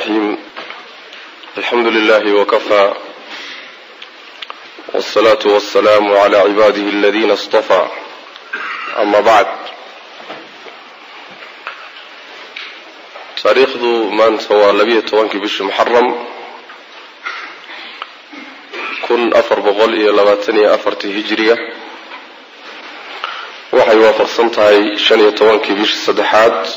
الرحيم. الحمد لله وكفى، والصلاة والسلام على عباده الذين اصطفى. أما بعد، taariikhdu maanta waa 12 bishii Muharram 1424 hijriga, waxay waafaqsan tahay 15 bishii saddexaad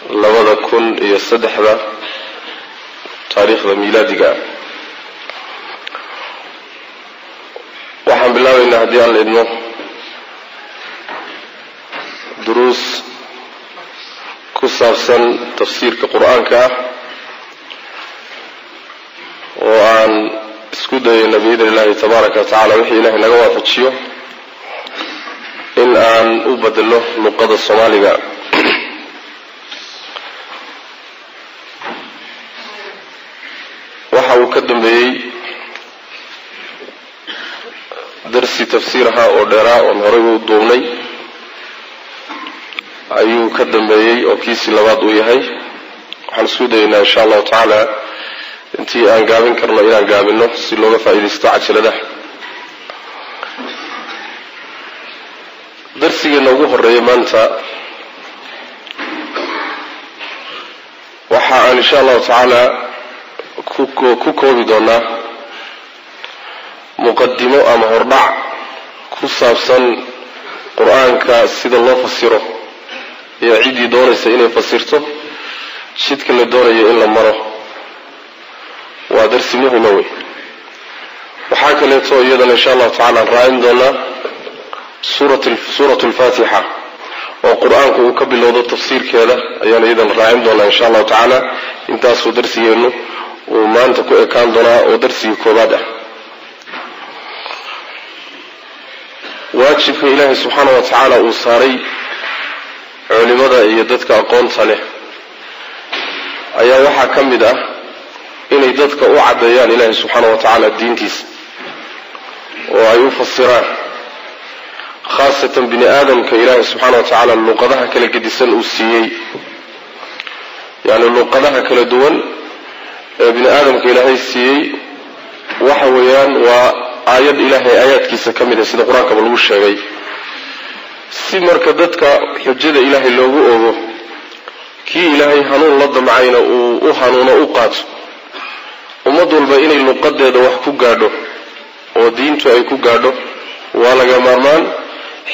2003 taariikhda miilaadiga. waxaan bilaabaynaa haddii aan idmo duruus ku saabsan tafsiirka qur-aanka ah oo aan isku dayayna biidni illaahi tabaaraka wa tacaala wixii ilaahay naga waafajiyo in aan u bedelo luqada soomaaliga. waxa uu ka dambeeyey darsi tafsiir ahaa oo dheeraa oon horey u duubnay ayuu ka dambeeyey oo kiisii labaad uu yahay. waxaan isku dayaynaa insha allahu tacaala intii aan gaabin karno inaan gaabino si looga faa'iidaysto cajaladaha. darsigeena ugu horeeya maanta waxa aan insha allahu tacaala ku koobi doonaa muqadimo ama hordhac ku saabsan qur-aanka sida loo fasiro iyo ciddii doonaysa inay fasirto jidka la doonayo in la maro. waa darsi muhima wey. waxaa kaleeto iyadana insha allahu tacaala raacin doonaa suuratu lfaatixa oo qur-aanku uu ka bilowdo tafsiirkeeda ayaan iyadana raacin doonaa insha allahu tacaala. intaasuu darsigeenu uu maanta ku ekaan doonaa oo darsigii koobaad ah. waajibka ilaahay subxaana wa tacaala uu saaray culimada iyo dadka aqoonta leh ayaa waxaa ka mid ah inay dadka u caddeeyaan ilaahay subxaana wa tacaala diintiisa oo ay u fasiraan, khaasatan bini aadamka ilaahay subxaana wa tacaala luqadaha kala gedisan uu siiyey. yacni luqadaha kala duwan ee bini aadamka ilaahay siiyey waxa weeyaan waa aayad ilaahay aayaadkiisa ka mid ah sida qur-aankaba lagu sheegay, si marka dadka xujada ilaahay loogu ogo, kii ilaahay hanuun la damcayna uu u hanuuno u qaato. ummad walba inay luqadeeda wax ku gaadho oo diintu ay ku gaadho waa laga maarmaan.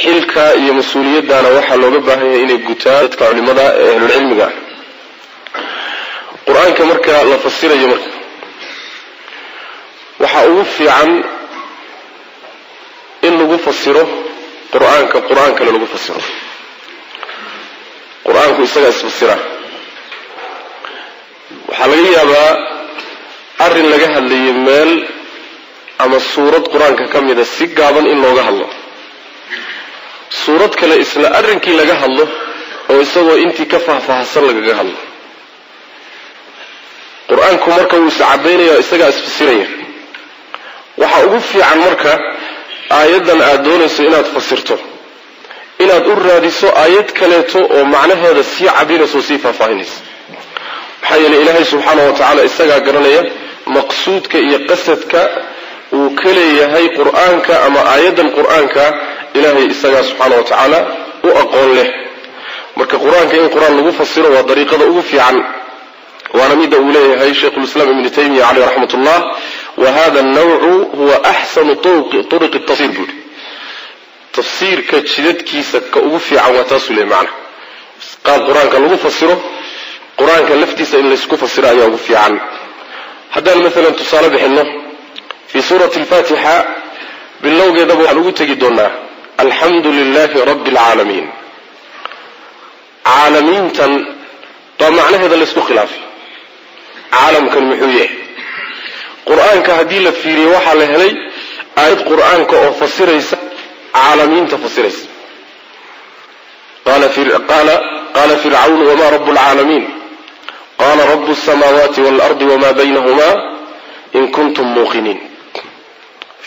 xilka iyo mas-uuliyaddaana waxaa looga baahan yahay inay gutaan dadka culimada ee ahlulcilmiga. qur-aanka marka la fasirayo marka waxaa ugu fiican in lagu fasiro qur-aankana lagu fasiro. qur-aanku isagaa isfasira. waxaa laga yaabaa arrin laga hadlayo meel ama suurad qur-aanka ka mida si gaaban in looga hadlo, suurad kale isla arrinkii laga hadlo oo isagoo intii ka faahfaahsan lagaga hadlo. qur-aanku marka wuu iscadaynaya isagaa isfasiraya. waxaa ugu fiican marka aayaddan aad doonayso inaad fasirto inaad u raadiso aayad kaleeto oo macnaheeda sii cadinaysa oo sii faahfaahinaysa. maxaa yeelay ilaahay subxaana wa tacaala isagaa garanaya maqsuudka iyo qasadka uu ka leeyahay qur-aanka ama aayaddan qur-aanka. ilaahay isagaa subxaana wa tacaala u aqoon leh. marka qur-aanka in qur-aan lagu fasiro waa dariiqada ugu fiican, waana midda uu leeyahay shaykhulislaam ibnu taymiya caleyh raxmat ullah, wa hada annawcu huwa axsanu turuqi tafsir buuri. tafsiirka jidadkiisa ka ugu fiican waa taasuu leeyahy. macna qaab qur-aanka lagu fasiro, qur-aanka laftiisa in laysku fasiro ayaa ugu fiican. haddaan maalan tusaale bixinno fii suurati alfaatixa bilowgeedaba waxaan ugu tegi doonaa alxamdu lilaahi rabbi alcaalamiin. caalamiintan waa macnaheeda laysku khilaafay. caalamkan muxuu yahay? qur-aanka haddii la fiiriyo waxaa la helay aayad qur-aanka oo fasiraysa caalamiinta fasiraysa. qaala fircawn wama rabu lcaalamiin qaala rabu samaawaati waalardi wama baynahuma in kuntum muuqiniin.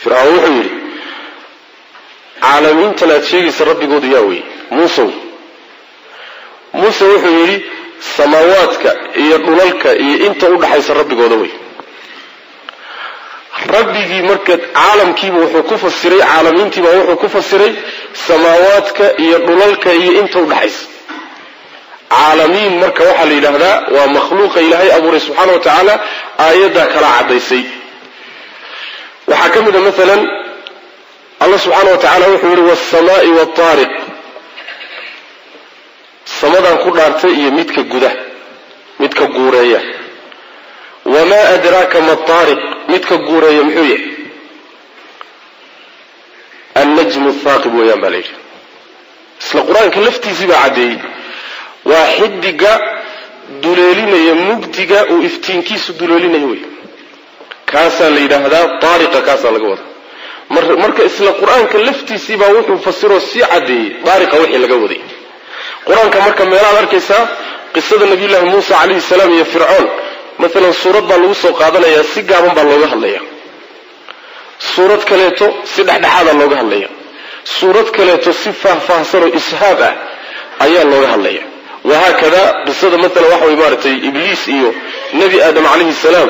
fircawn wuxuu yidhi caalamiintan aad sheegaysa rabbigoodu yaa wey? muuse wuxuu yidhi samaawaadka iyo dhulalka iyo inta u dhaxaysa rabbigooda wey. rabbigii marka caalamkiiba wuxuu ku fasiray, caalamiintiiba wuxuu ku fasiray samaawaadka iyo dhulalka iyo inta u dhaxaysa. caalamiin marka waxaa la yidhaahdaa waa makhluuqa ilaahay abuuray subxaana wa tacaala, aayaddaa kala caddaysay. waxaa ka mid a maalan allah subxaana wa tacaala wuxuu yihi waasamaai waataariq, samadan ku dhaartay iyo midka guda, midka guureeya. wamaa adraaka ma taariq, midka guureeya muxuu yahay? annajmu thaaqib weeyaan baa la yidhi. isla qur-aanka laftiisii baa caddeeyey, waa xidiga duleelinaya mugdiga uu iftiinkiisu duleelinayo wey. kaasaa la yidhaahdaa taariqa, kaasaa laga wada. marka isla qur-aanka laftiisii baa wuxuu fasiroo sii caddeeyey taariqa wixii laga waday. qur-aanka marka meelaad arkaysaa qisada nabiyullaahi muusa calayhi salaam iyo fircoon maalan suurad baa lagu soo qaadanayaa, si gaaban baa looga hadlaya. suurad kaleeto si dhexdhexaadaa looga hadlaya. suurad kaleeto si faahfaahsanoo ishaab ah ayaa looga hadlaya. wahaakada qisada maalan waxa way maaragtay ibliis iyo nebi aadam calayhi salaam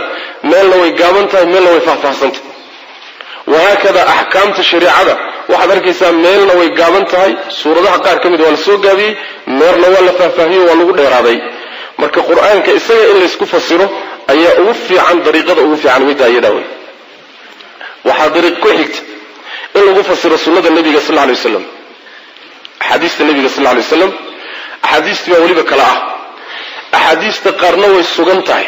meelna way gaaban tahay, meelna way faahfaahsantahay. wahaakada axkaamta shariicada waxaad arkaysaa meelna way gaaban tahay, suuradaha qaar ka mid waa la soo gaabiyey, meelna waa la faahfaahiyey, waa lagu dheeraaday. marka qur-aanka isaga in laysku fasiro ayaa ugu fiican, dariiqada ugu fiican midda ayadaa wey. waxaa dariiq ku xigta in lagu fasiro sunnada nebiga sal lla alay wasalam, axaadiista nebiga sal lla alay wasalam. axaadiistii baa weliba kala ah. axaadiista qaarna way sugan tahay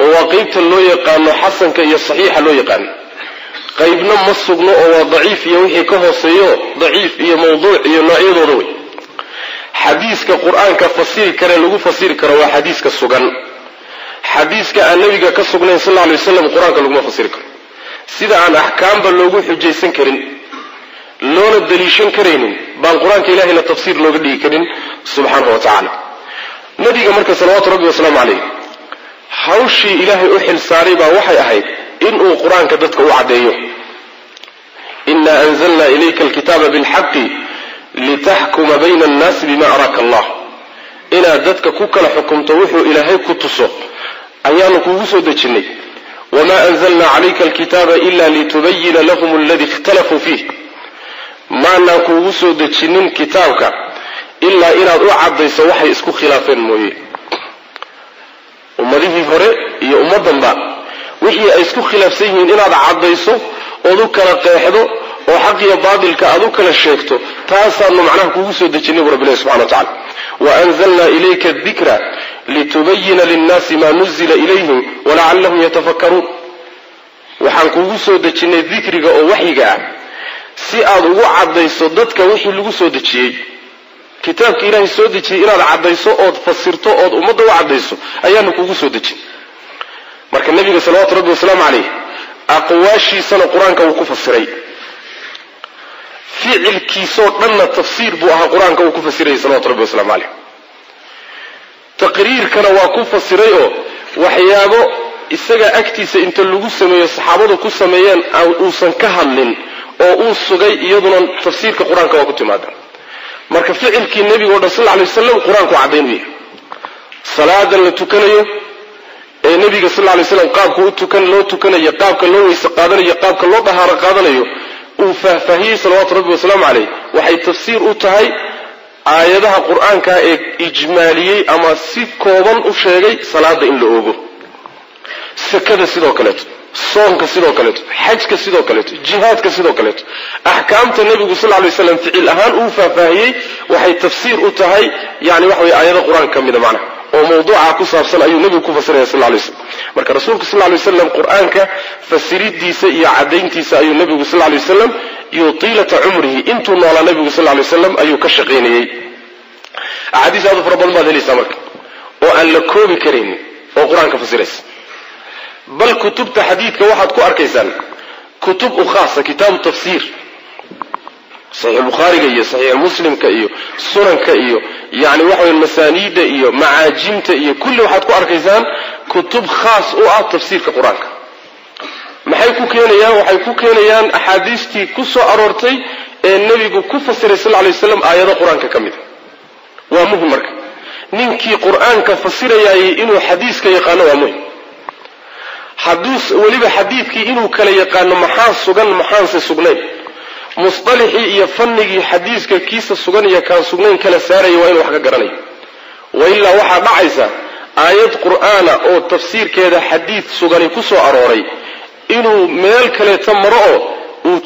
oo waa qeybta loo yaqaano xasanka iyo saxiixa loo yaqaano. qaybna ma sugno oo waa daciif iyo wixii ka hooseeyo daciif iyo mawduuc iyo noocyadooda wey. xadiiska qur-aanka fasiri kare lagu fasiri karo waa xadiiska sugan. xadiiska aan nebiga ka sugnayn sal alla alay wasalam qur-aanka laguma fasiri karo. sida aan axkaamba loogu xujaysan karin, loona daliishan karaynin, baan qur-aanka ilahayna tafsiir looga dhigi karin subxaanahu wa tacaala. nebiga marka salawaatu rabbi wasalaamu calayh hawshii ilaahay u xil saaray baa waxay ahayd inuu qur-aanka dadka u caddeeyo. inaa anzalna ilayka alkitaaba bilxaqi litaxkuma bayna annaasi bima araaka allah, inaad dadka ku kala xukumto wuxuu ilaahay ku tuso ayaanu kuugu soo dejinnay. wamaa anzalna calayka alkitaaba ila litubayina lahum aladii ikhtalafuu fiih, maanaan kuugu soo dejinin kitaabka ilaa inaad u caddayso waxay isku khilaafeen mooye. ummadihii hore iyo ummaddanba wixii ay isku khilaafsan yihiin inaad caddayso ood u kala qeexdo oo xaq iyo baatilka aad u kala sheegto, taasaanu macnaha kuugu soo dejinay bu rabbi ilahi subxana wa tacala. waanzalna ilayka adikra litubayina linnaasi maa nuzila ilayhim walacallahum yatafakkaruun, waxaan kuugu soo dejinnay dikriga oo waxyiga ah si aad ugu caddayso dadka wixii lagu soo dejiyey. kitaabka ilaahay soo dejiyey inaad caddayso ood fasirto ood ummadda u caddayso ayaanu kuugu soo dejin. marka nebiga salawaatu rabbi wasalaamu calayh aqwaashiisana qur-aanka wuu ku fasiray, ficilkiisoo dhanna tafsiir buu ahaa, qur-aanka wuu ku fasirayay salawatu rabbi wasalaamu calayh. taqriirkana waa ku fasiray oo waxyaabo isaga agtiisa inta lagu sameeyo saxaabadu ku sameeyeen uusan ka hadlin oo uu sugay, iyaduna tafsiirka qur-aanka waa ku timaada. marka ficilkii nebiga o dhan sal lla alay wasalam qur-aanku caddayn u yahay. salaadan la tukanayo ee nebiga sal lla alay slam qaabka loo tukanayo, qaabka loo weyse qaadanayo, qaabka loo dahaaro qaadanayo uu faahfaahiyey salawaatu rabbi wasalaamu calayh, waxay tafsiir u tahay aayadaha qur-aanka ee ijmaaliyey ama si kooban u sheegay salaada in la oogo, sakada sidoo kaleeto, soonka sidoo kaleeto, xajka sidoo kaleeto, jihaadka sidoo kaleeto. axkaamta nebigu sal lla alay waslam ficil ahaan uu faahfaahiyey waxay tafsiir u tahay yani waxa weye aayada qur-aanka ka mida macnaha oo mawduuca ku saabsan ayuu nebigu ku fasiraya sal lla alay waslam. marka rasuulku sal lla alay wasalam qur-aanka fasiridiisa iyo caddayntiisa ayuu nebigu sal lla alay wasalam iyo tiilata cumrihi intuu noolaa nebigu sal lla alay wasalam ayuu ka shaqaynayey. axaadiis aad u fara badan baad helaysaa marka oo aan la koobi karaynin oo qur-aanka fasiraysa. bal kutubta xadiidka waxaad ku arkaysaan kutub u khaasa, kitaabu tafsiir, saxiix bukhaariga iyo saxiix muslimka iyo sunanka iyo yani waxa weye masaaniida iyo macaajimta iyo kulli waxaad ku arkaysaan kutub khaas u ah tafsiirka qur-aanka. maxay ku keenayaan? waxay ku keenayaan axaadiistii ku soo aroortay ee nebigu ku fasiray sal lla alay waslam aayado qur-aanka ka mida. waa muhim marka ninkii qur'aanka fasirayay inuu xadiiska yaqaano waa muhim حدوث ولبا حديثك إنه كلا يقان محان سجن محان سجنين مصطلحي يفنجي حديثك كيس السجن يكان سجنين كلا ساري وين وحاجة جراني وإلا واحد بعيسى آيات قرآن أو تفسير كذا حديث سجن كسو أروري إنه مال كلا تمرأ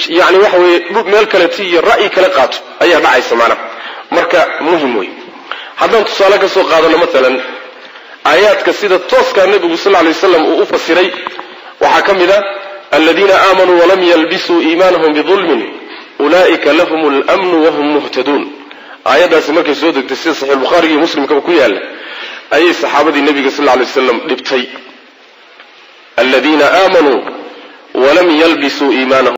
يعني واحد مال كلا تي الرأي كلا قات أي بعيسى معنا مركا مهموي هذا تصالك سوق هذا مثلا آيات كسيدة توسكا النبي صلى الله عليه وسلم وفسري وحكم ذا الذين آمنوا ولم يلبسوا إيمانهم بظلم أولئك لهم الأمن وهم مهتدون آيات سمك سودك تسير صحيح البخاري مسلم كما كيال أي صحابة النبي صلى الله عليه وسلم لبتي الذين آمنوا ولم يلبسوا إيمانهم